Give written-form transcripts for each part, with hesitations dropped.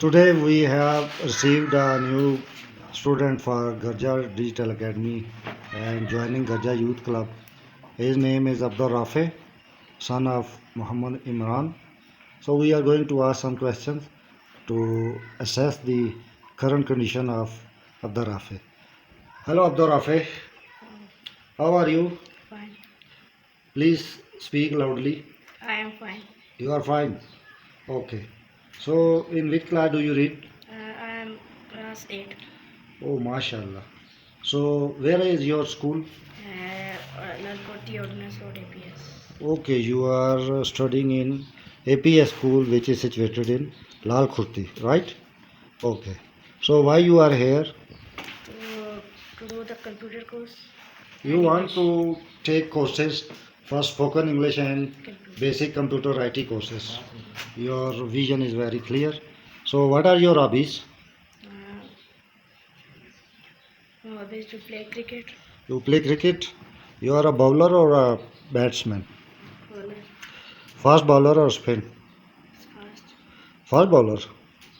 Today we have received a new student for Garja Digital Academy and joining Garja Youth Club. His name is Abdul Rafay, son of Muhammad Imran. So we are going to ask some questions to assess the current condition of Abdul Rafay. Hello Abdul Rafay, how are you? Fine. Please speak loudly. I am fine. You are fine. Okay. So in which class do you read? I am class 8. Oh, mashallah. So where is your school? Lalkoti Ordnance Road APS. Okay, you are studying in APS school, which is situated in Lal Khurti, right? Okay. So why you are here? To do the computer course. You and want English. to take courses for spoken English and Computer. basic computer IT courses. Your vision is very clear. So what are your hobbies? My hobby is to play cricket. You play cricket? You are a bowler or a batsman? Bowler. Fast bowler or spin? Fast. Fast bowler.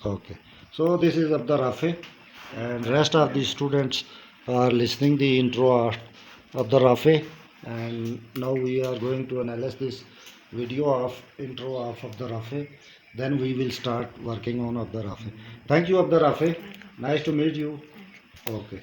Okay. So this is Abdul Rafi and rest of the students are listening the intro of Abdul Rafi, and now we are going to analyze this video of intro of Abdul Rafi. Then we will start working on Abdul Rafi. Thank you Abdul Rafi. Nice to meet you. Okay.